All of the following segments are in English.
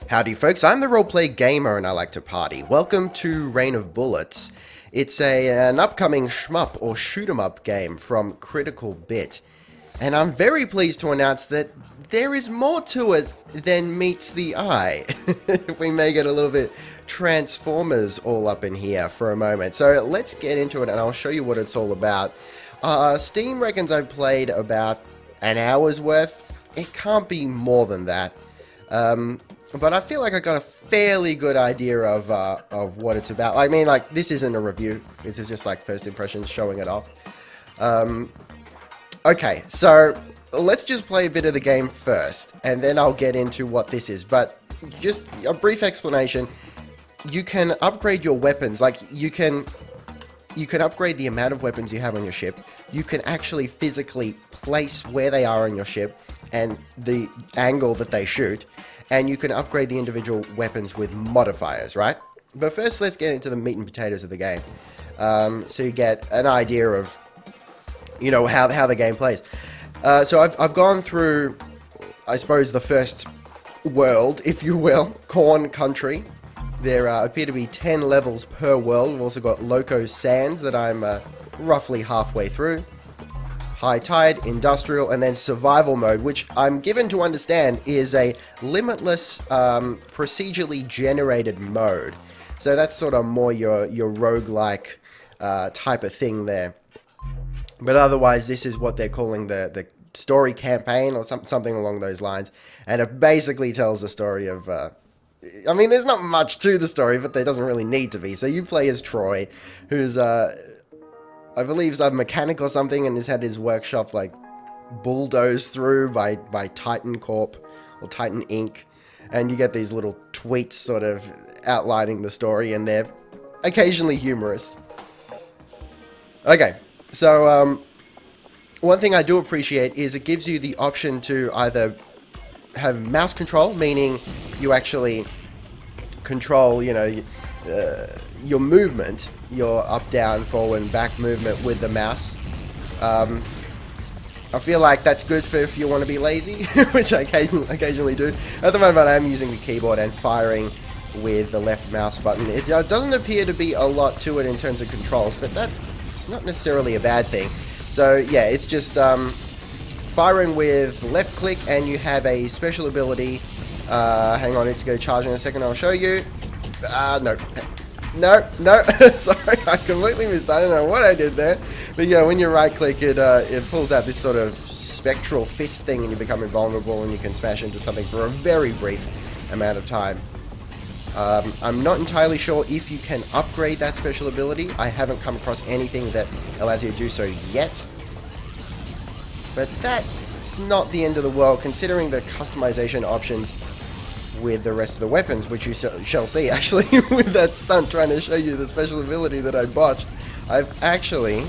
Howdy folks, I'm the Roleplay Gamer and I like to party. Welcome to Rain of Bullets. It's an upcoming shmup or shoot 'em up game from Critical Bit. And I'm very pleased to announce that there is more to it than meets the eye. We may get a little bit Transformers all up in here for a moment. So let's get into it and I'll show you what it's all about. Steam reckons I've played about an hour's worth. It can't be more than that. But I feel like I got a fairly good idea of what it's about. I mean, like, this isn't a review. This is just like first impressions, showing it off. Okay, so let's just play a bit of the game first, and then I'll get into what this is. But just a brief explanation. You can upgrade your weapons. Like, you can upgrade the amount of weapons you have on your ship. You can actually physically place where they are on your ship and the angle that they shoot. And you can upgrade the individual weapons with modifiers, right? But first, let's get into the meat and potatoes of the game. So you get an idea of, you know, how the game plays. So I've gone through, I suppose, the first world, if you will, Corn Country. There appear to be 10 levels per world. We've also got Loco Sands that I'm roughly halfway through. High Tide, Industrial, and then Survival Mode, which I'm given to understand is a limitless, procedurally generated mode. So that's sort of more your roguelike type of thing there. But otherwise, this is what they're calling the story campaign, or something along those lines. And it basically tells the story of... I mean, there's not much to the story, but there doesn't really need to be. So you play as Troy, who's... I believe he's a mechanic or something, and has had his workshop like bulldozed through by Titan Corp or Titan Inc. And you get these little tweets sort of outlining the story, and they're occasionally humorous. Okay, so one thing I do appreciate is it gives you the option to either have mouse control, meaning you actually control, you know, your movement, your up, down, forward, and back movement with the mouse. I feel like that's good for if you want to be lazy, which I occasionally do. At the moment, I'm using the keyboard and firing with the left mouse button. It doesn't appear to be a lot to it in terms of controls, but that's not necessarily a bad thing. So yeah, it's just firing with left click, and you have a special ability. Hang on, it's going to charge in a second. I'll show you. No, sorry, I completely missed. I don't know what I did there. But yeah, when you right click, it pulls out this sort of spectral fist thing, and you become invulnerable, and you can smash into something for a very brief amount of time. I'm not entirely sure if you can upgrade that special ability. I haven't come across anything that allows you to do so yet. But that's not the end of the world, considering the customization options with the rest of the weapons, which you shall see. Actually, with that stunt trying to show you the special ability that I botched, I've actually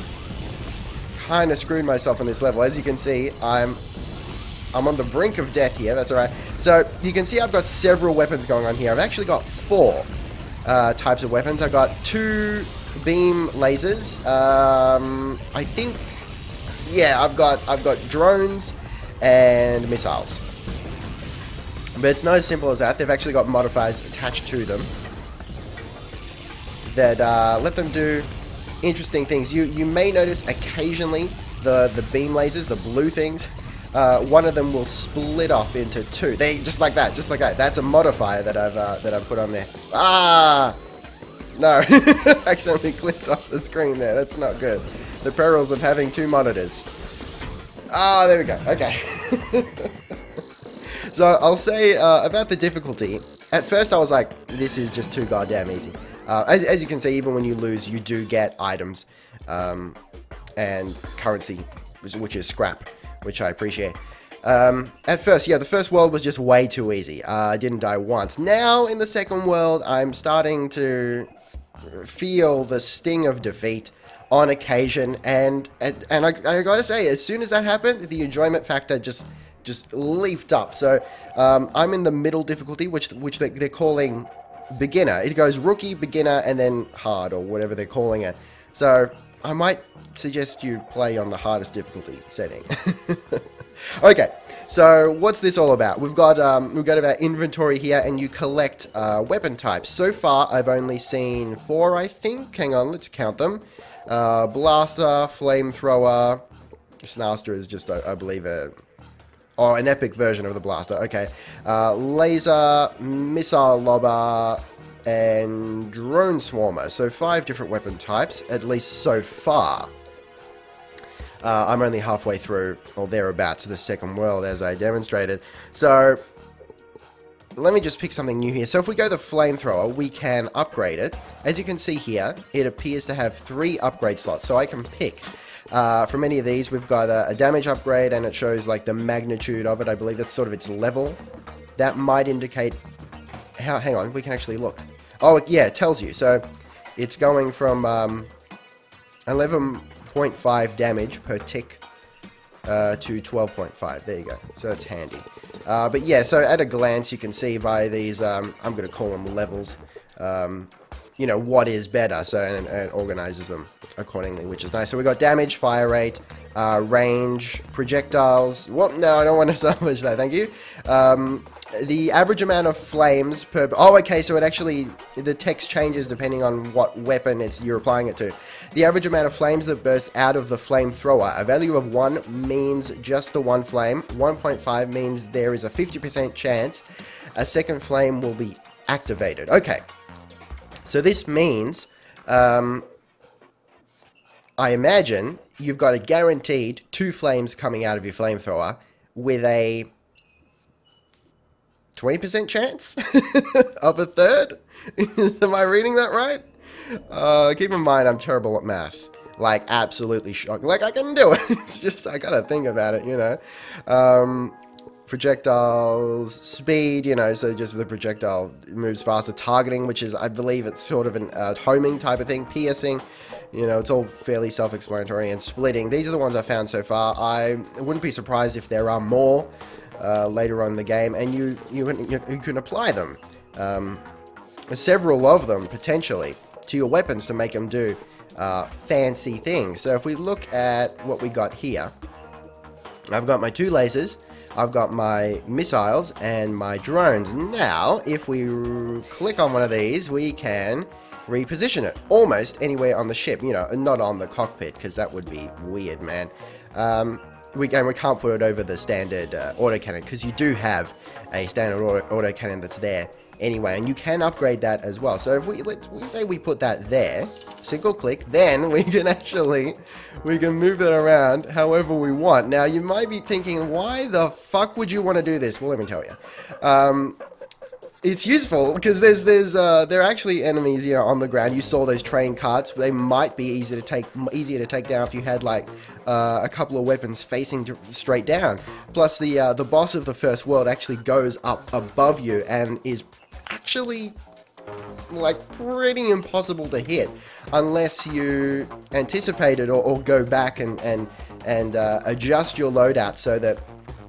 kind of screwed myself on this level. As you can see, I'm on the brink of death here. That's alright. So you can see I've got several weapons going on here. I've actually got 4 types of weapons. I've got 2 beam lasers. I think, yeah, I've got drones and missiles. But it's not as simple as that. They've actually got modifiers attached to them that let them do interesting things. You may notice occasionally the beam lasers, the blue things, one of them will split off into 2. They just like that. That's a modifier that I've put on there. Ah, no, accidentally clicked off the screen there. That's not good. The perils of having 2 monitors. Ah, there we go. Okay. So I'll say about the difficulty. At first I was like, this is just too goddamn easy. As you can see, even when you lose, you do get items and currency, which is scrap, which I appreciate. At first, yeah, the first world was just way too easy. I didn't die once. Now, in the second world, I'm starting to feel the sting of defeat on occasion, and I gotta say, as soon as that happened, the enjoyment factor just leaped up. So I'm in the middle difficulty, which they're calling beginner. It goes rookie, beginner, and then hard, or whatever they're calling it. So I might suggest you play on the hardest difficulty setting. Okay, So what's this all about? We've got our inventory here, and you collect weapon types. So far, I've only seen 4, I think. Hang on, let's count them. Blaster, flamethrower. Snaster is just, I believe, an epic version of the blaster. Okay. Laser, missile lobber, and drone swarmer. So 5 different weapon types, at least so far. I'm only halfway through, or thereabouts, the second world, as I demonstrated. So, let me just pick something new here. So if we go the flamethrower, we can upgrade it. As you can see here, it appears to have 3 upgrade slots. So I can pick from any of these. We've got a damage upgrade, and it shows like the magnitude of it. I believe that's sort of its level. That might indicate how. Hang on, we can actually look. Oh yeah, it tells you. So it's going from 11.5 damage per tick to 12.5. There you go. So that's handy. But yeah, so at a glance, you can see by these, I'm going to call them levels, you know, what is better. So, and it organizes them accordingly, which is nice. So we got damage, fire rate, range, projectiles. Well, no, I don't want to salvage that. Thank you. The average amount of flames per... Oh, okay, so it actually... The text changes depending on what weapon you're applying it to. The average amount of flames that burst out of the flamethrower. A value of 1 means just the one flame. 1.5 means there is a 50% chance a second flame will be activated. Okay. So this means... I imagine you've got a guaranteed 2 flames coming out of your flamethrower with a... 20% chance of a third? Am I reading that right? Keep in mind, I'm terrible at math. Like, absolutely shocked. Like, I can do it. It's just, I gotta think about it, you know. Projectiles, speed, you know, so just the projectile moves faster. Targeting, which is, I believe it's sort of an homing type of thing. Piercing, you know, it's all fairly self-explanatory. And splitting, these are the ones I found so far. I wouldn't be surprised if there are more later on in the game, and you can apply them, several of them potentially, to your weapons to make them do fancy things. So if we look at what we got here, I've got my 2 lasers, I've got my missiles, and my drones. Now, if we click on one of these, we can reposition it almost anywhere on the ship, you know, not on the cockpit, because that would be weird, man. We can't put it over the standard autocannon, because you do have a standard autocannon that's there anyway, and you can upgrade that as well. So if we say we put that there, single click, then we can move it around however we want. Now you might be thinking, why the fuck would you want to do this? Well, let me tell you. It's useful because there are actually enemies, you know, on the ground. You saw those train carts. They might be easier to take down if you had like a couple of weapons facing straight down. Plus, the boss of the first world actually goes up above you and is actually like pretty impossible to hit unless you anticipate it or go back and adjust your loadout so that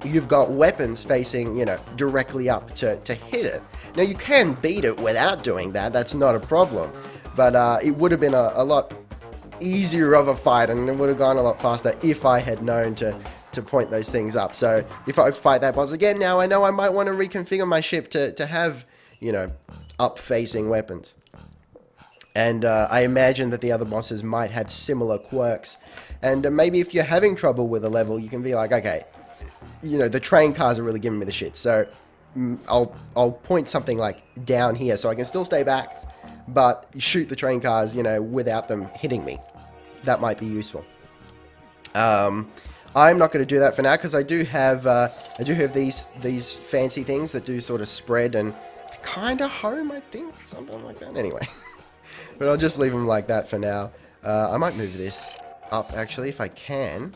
you've got weapons facing, you know, directly up to hit it. Now, you can beat it without doing that. That's not a problem. But it would have been a lot easier of a fight, and it would have gone a lot faster if I had known to point those things up. So if I fight that boss again, now I know I might want to reconfigure my ship to have, you know, up-facing weapons. And I imagine that the other bosses might have similar quirks. And maybe if you're having trouble with a level, you can be like, okay, you know, the train cars are really giving me the shit, so I'll point something like down here so I can still stay back, but shoot the train cars, you know, without them hitting me. That might be useful. I'm not going to do that for now because I do have these fancy things that do sort of spread and kind of home, I think, something like that. Anyway, but I'll just leave them like that for now. I might move this up actually if I can.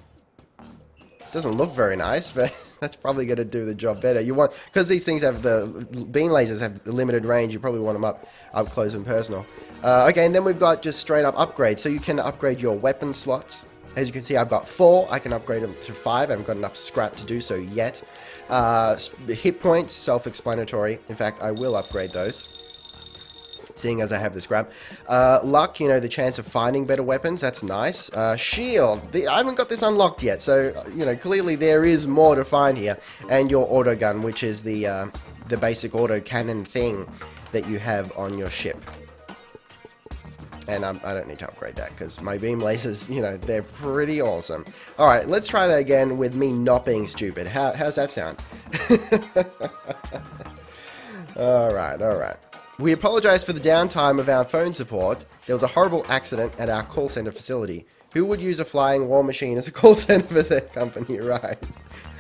Doesn't look very nice, but that's probably going to do the job better. You want, because these things have the beam lasers have limited range, you probably want them up close and personal. Okay, and then we've got just straight up upgrades. So you can upgrade your weapon slots. As you can see, I've got 4. I can upgrade them to 5. I haven't got enough scrap to do so yet. Hit points, self-explanatory. In fact, I will upgrade those. seeing as I have this grab. Luck, you know, the chance of finding better weapons, that's nice. Shield, I haven't got this unlocked yet, so, you know, clearly there is more to find here. And your auto gun, which is the basic auto cannon thing that you have on your ship. And I don't need to upgrade that, because my beam lasers, you know, they're pretty awesome. Alright, let's try that again with me not being stupid. How's that sound? Alright. We apologize for the downtime of our phone support. There was a horrible accident at our call center facility. Who would use a flying war machine as a call center for their company? Right.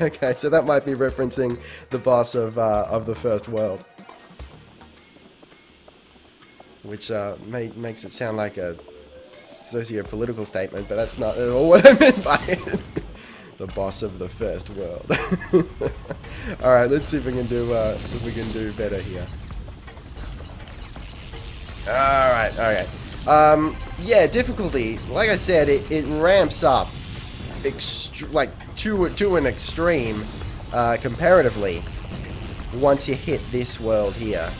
Okay, so that might be referencing the boss of the first world. Which makes it sound like a socio-political statement, but that's not at all what I meant by it. The boss of the first world. Alright, let's see if we can do better here. Alright, okay. Yeah, difficulty, like I said, it ramps up like to an extreme comparatively once you hit this world here.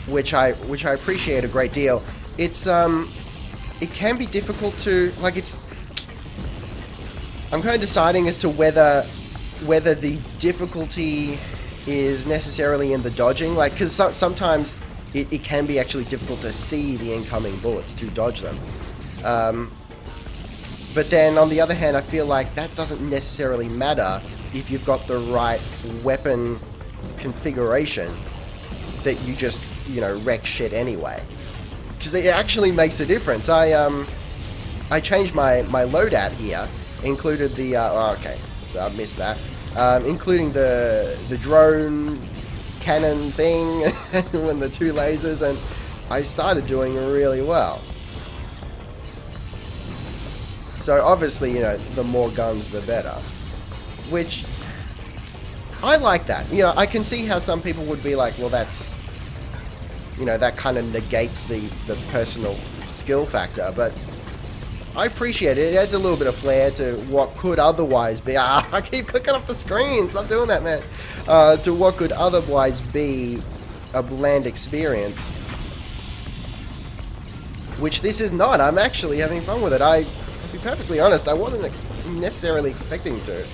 Which I appreciate a great deal. It's it can be difficult to, like, I'm kind of deciding as to whether the difficulty is necessarily in the dodging, like, because sometimes it can be actually difficult to see the incoming bullets, to dodge them. But then, on the other hand, I feel like that doesn't necessarily matter if you've got the right weapon configuration, that you just, you know, wreck shit anyway. Because it actually makes a difference. I changed my loadout here, included the, oh, okay, so I missed that. Including the drone cannon thing and the 2 lasers, and I started doing really well. So obviously, you know, the more guns the better, which I like that. You know, I can see how some people would be like, well, that's, you know, that kind of negates the personal skill factor, but I appreciate it. It adds a little bit of flair to what could otherwise be... I keep clicking off the screen. Stop doing that, man. To what could otherwise be a bland experience. Which this is not. I'm actually having fun with it. I'll be perfectly honest, I wasn't necessarily expecting to.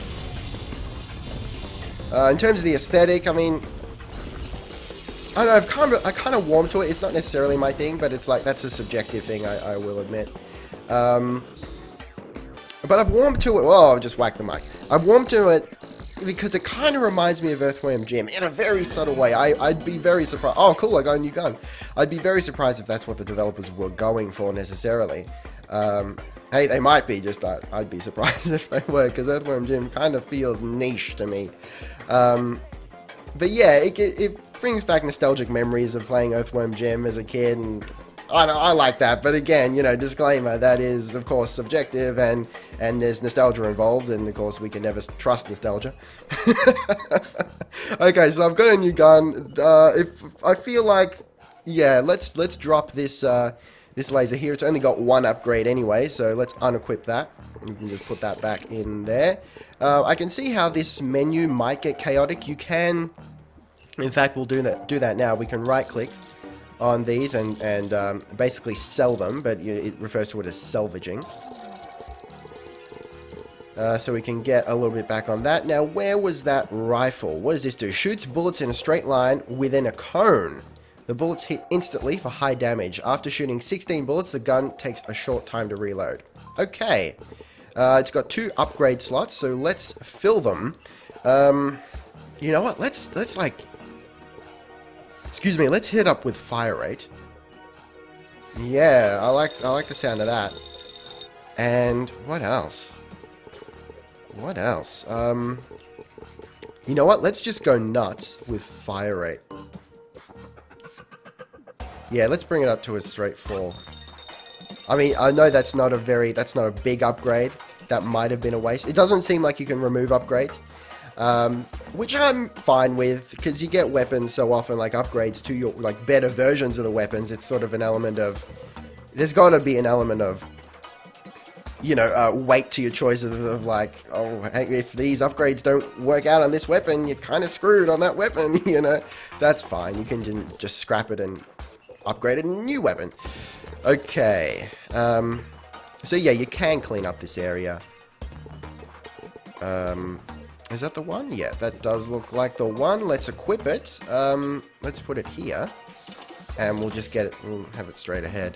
In terms of the aesthetic, I mean... I don't know, I kind of warmed to it. It's not necessarily my thing, but it's like, that's a subjective thing, I will admit. But I've warmed to it. Oh, just whacked the mic. I've warmed to it because it kind of reminds me of Earthworm Jim in a very subtle way. I'd be very surprised. Oh, cool, I got a new gun. I'd be very surprised if that's what the developers were going for necessarily. Hey, they might be, just I'd be surprised if they were, because Earthworm Jim kind of feels niche to me. But yeah, it brings back nostalgic memories of playing Earthworm Jim as a kid, and I like that, but again, you know, disclaimer, that is, of course, subjective, and there's nostalgia involved, and of course, we can never trust nostalgia. Okay, so I've got a new gun. If I feel like, yeah, let's drop this this laser here. It's only got 1 upgrade anyway, so let's unequip that. You can just put that back in there. I can see how this menu might get chaotic. You can, in fact, we'll do that now. We can right-click on these and basically sell them, but it refers to it as salvaging. So we can get a little bit back on that. Now, where was that rifle? What does this do? Shoots bullets in a straight line within a cone. The bullets hit instantly for high damage. After shooting 16 bullets, the gun takes a short time to reload. Okay. It's got 2 upgrade slots, so let's fill them. You know what? Let's like... Excuse me, let's hit it up with fire rate. Yeah, I like the sound of that. And what else? What else? You know what? Let's just go nuts with fire rate. Yeah, let's bring it up to a straight 4. I mean, I know that's not a big upgrade. That might have been a waste. It doesn't seem like you can remove upgrades. Which I'm fine with, because you get weapons so often, like upgrades to your, like, better versions of the weapons. It's sort of an element of, there's got to be an element of you know, weight to your choice of like, oh, hey, if these upgrades don't work out on this weapon, you're kind of screwed on that weapon, you know. That's fine. You can just scrap it and upgrade it in a new weapon. Okay. So yeah, you can clean up this area. Is that the one? Yeah, that does look like the one. Let's equip it. Let's put it here. And we'll just get it, we'll have it straight ahead.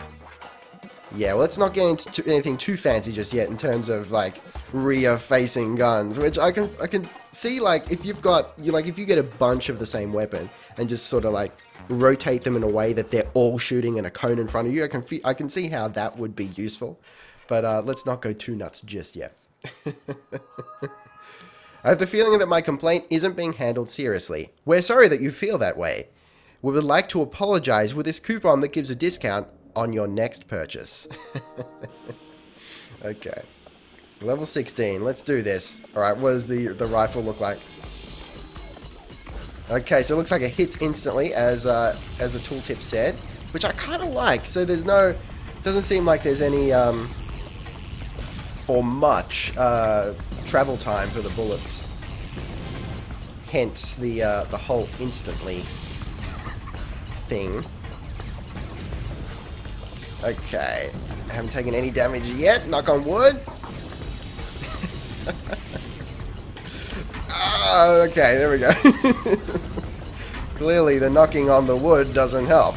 Yeah, well, let's not get into anything too fancy just yet in terms of, like, rear-facing guns, which I can see, like, if you've got, if you get a bunch of the same weapon and just sort of, like, rotate them in a way that they're all shooting in a cone in front of you, I can see how that would be useful. But let's not go too nuts just yet. I have the feeling that my complaint isn't being handled seriously. We're sorry that you feel that way. We would like to apologize with this coupon that gives a discount on your next purchase. Okay. Level 16. Let's do this. Alright, what does the rifle look like? Okay, so it looks like it hits instantly, as the tooltip said, which I kind of like. So there's no... doesn't seem like there's any, or much, travel time for the bullets. Hence the whole instantly thing. Okay, I haven't taken any damage yet, knock on wood. Oh, okay, there we go. Clearly the knocking on the wood doesn't help.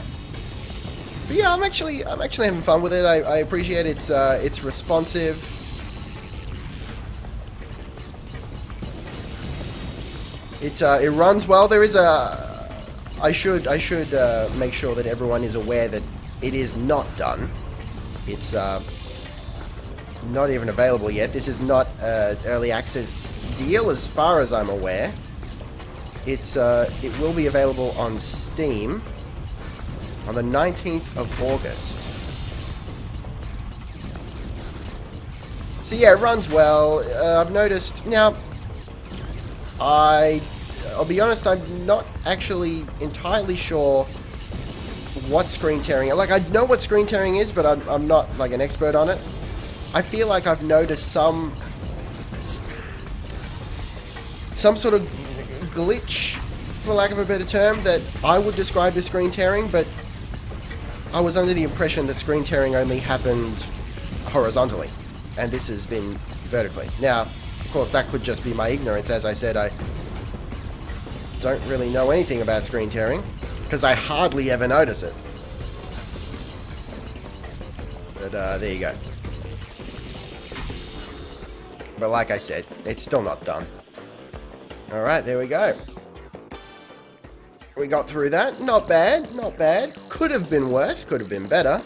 But yeah, I'm actually having fun with it. I appreciate it's responsive. It runs well. There is a... I should make sure that everyone is aware that it is not done. It's not even available yet. This is not an early access deal as far as I'm aware. It will be available on Steam on the 19th of August. So yeah, it runs well. I've noticed... Now, I'll be honest, I'm not actually entirely sure what screen tearing... Like, I know what screen tearing is, but I'm not, like, an expert on it. I feel like I've noticed some sort of glitch, for lack of a better term, that I would describe as screen tearing, but I was under the impression that screen tearing only happened horizontally, and this has been vertically. Now, of course, that could just be my ignorance. As I said, I don't really know anything about screen tearing, because I hardly ever notice it. But there you go. But like I said, it's still not done. Alright, there we go. We got through that. Not bad, not bad. Could have been worse, could have been better.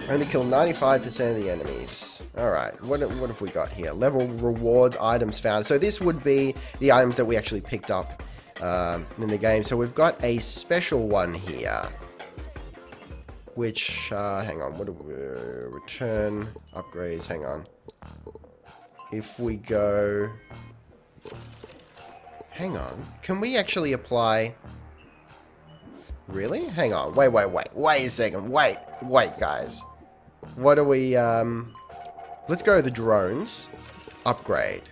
Only killed 95% of the enemies. Alright, what have we got here? Level rewards, items found. So this would be the items that we actually picked up in the game. So we've got a special one here. Which, hang on, what do we... return, upgrades, hang on. If we go... Hang on, can we actually apply... Really? Hang on, wait a second, wait, guys. What do we, let's go to the drones. Upgrade.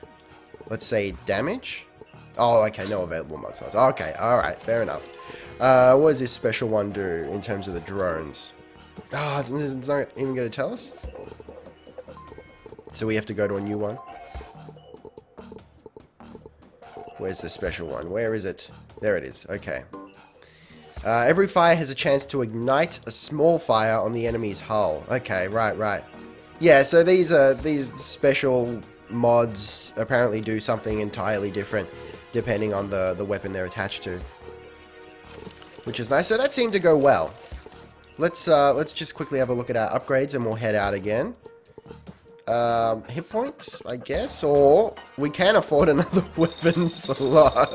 Let's say damage. Oh, okay, no available mod size. Okay, alright, fair enough. What does this special one do in terms of the drones? Oh, it's not even going to tell us? So we have to go to a new one. Where's the special one? Where is it? There it is. Okay. Every fire has a chance to ignite a small fire on the enemy's hull. Okay, right. Yeah, so these special mods apparently do something entirely different depending on the weapon they're attached to, which is nice. So that seemed to go well. Let's just quickly have a look at our upgrades and we'll head out again. Hit points, I guess, or we can afford another weapon slot.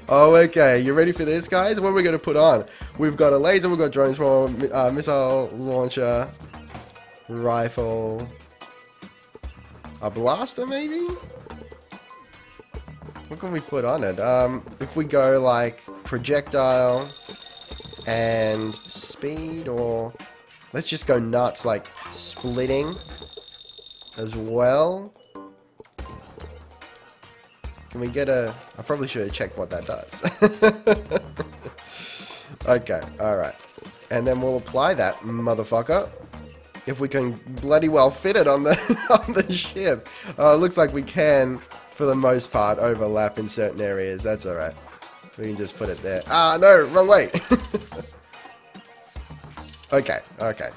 Oh, okay, you ready for this, guys? What are we going to put on? We've got a laser, we've got drones from missile launcher, rifle, a blaster, maybe? What can we put on it? If we go like projectile and speed, or let's just go nuts, like splitting as well. Can we get a... I probably should have checked what that does. Okay, alright. And then we'll apply that, motherfucker. If we can bloody well fit it on the, on the ship. It looks like we can, for the most part, overlap in certain areas. That's alright. We can just put it there. Ah, no, wrong way. Okay, okay.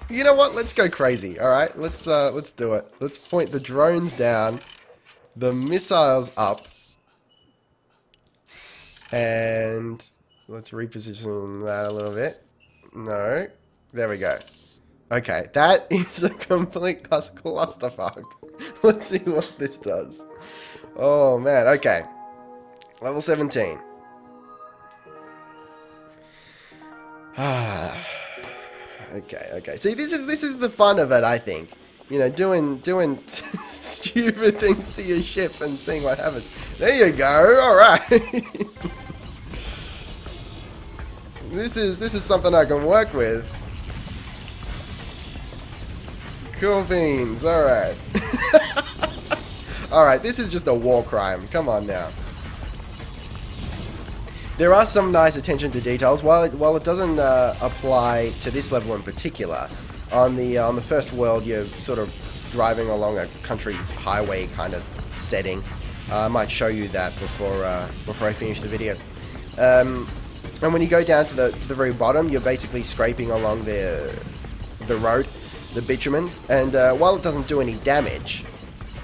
You know what? Let's go crazy. All right, let's do it. Let's point the drones down, the missiles up, and let's reposition that a little bit. No, there we go. Okay, that is a complete clusterfuck. Let's see what this does. Oh man. Okay, level 17. Ah. Okay. See, this is the fun of it, I think. You know, doing stupid things to your ship and seeing what happens. There you go. All right. This is something I can work with. Cool beans. All right. All right. This is just a war crime. Come on now. There are some nice attention to details. While it doesn't apply to this level in particular, on the first world you're sort of driving along a country highway kind of setting. I might show you that before I finish the video. And when you go down to the very bottom, you're basically scraping along the road, the bitumen, and while it doesn't do any damage,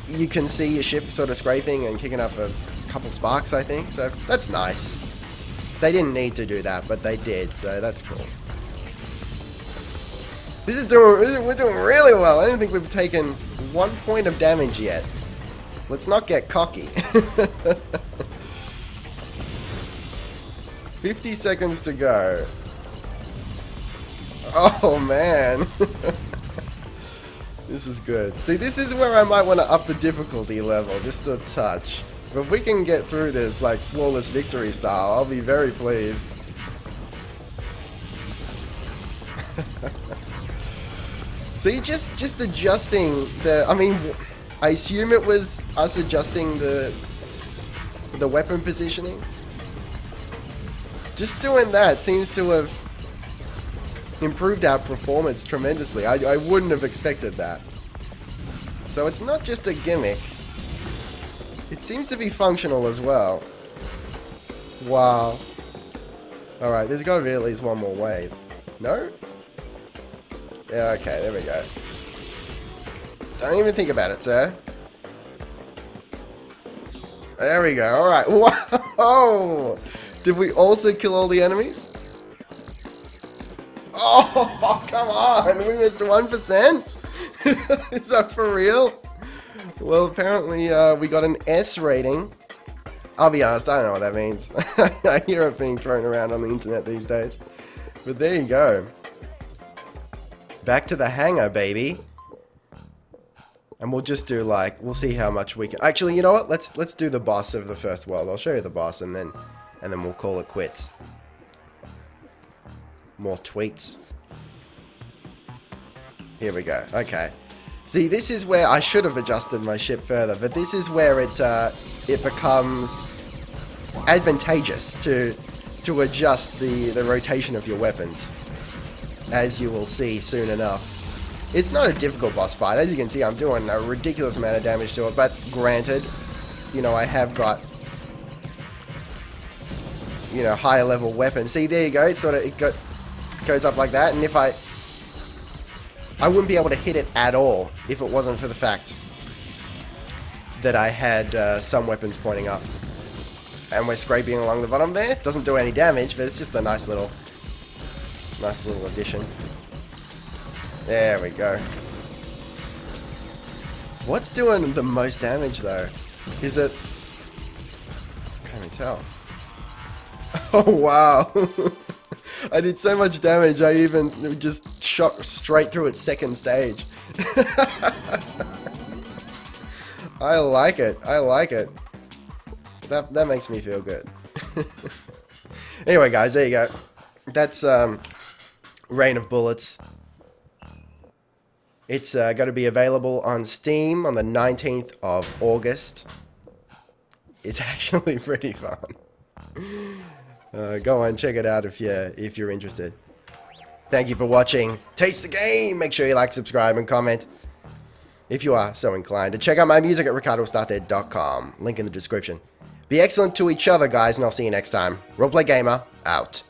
you can see your ship sort of scraping and kicking up a couple sparks, I think. So that's nice. They didn't need to do that, but they did, so that's cool. We're doing really well. I don't think we've taken 1 point of damage yet. Let's not get cocky. 50 seconds to go. Oh man. This is good. See, this is where I might want to up the difficulty level just a touch. But if we can get through this like flawless victory style, I'll be very pleased. See, just adjusting the... I mean, I assume it was us adjusting the weapon positioning. Just doing that seems to have improved our performance tremendously. I wouldn't have expected that. So it's not just a gimmick. It seems to be functional as well. Wow. Alright, there's got to be at least one more wave. No? Yeah, okay, there we go. Don't even think about it, sir. There we go, alright. Whoa! Did we also kill all the enemies? Oh, come on! We missed 1%? Is that for real? Well, apparently we got an S rating. I'll be honest, I don't know what that means. I hear it being thrown around on the internet these days. But there you go. Back to the hangar, baby. And we'll just do like, we'll see how much we can... Actually, you know what? Let's do the boss of the first world. I'll show you the boss and then we'll call it quits. More tweets. Here we go. Okay. See, this is where I should have adjusted my ship further, but this is where it becomes advantageous to adjust the rotation of your weapons, as you will see soon enough. It's not a difficult boss fight. As you can see, I'm doing a ridiculous amount of damage to it, but granted, you know, I have got, you know, higher level weapons. See, there you go. It goes up like that, and if I wouldn't be able to hit it at all if it wasn't for the fact that I had some weapons pointing up. And we're scraping along the bottom there. Doesn't do any damage, but it's just a nice little addition. There we go. What's doing the most damage though? Is it... Can't even tell. Oh wow. I did so much damage, I even just shot straight through its second stage. I like it. I like it. That makes me feel good. Anyway, guys, there you go. That's Rain of Bullets. It's going to be available on Steam on the 19th of August. It's actually pretty fun. Go on, check it out if you're interested. Thank you for watching. Taste the game. Make sure you like, subscribe, and comment if you are so inclined. And check out my music at ricardostarted.com. Link in the description. Be excellent to each other, guys, and I'll see you next time. Roleplay Gamer, out.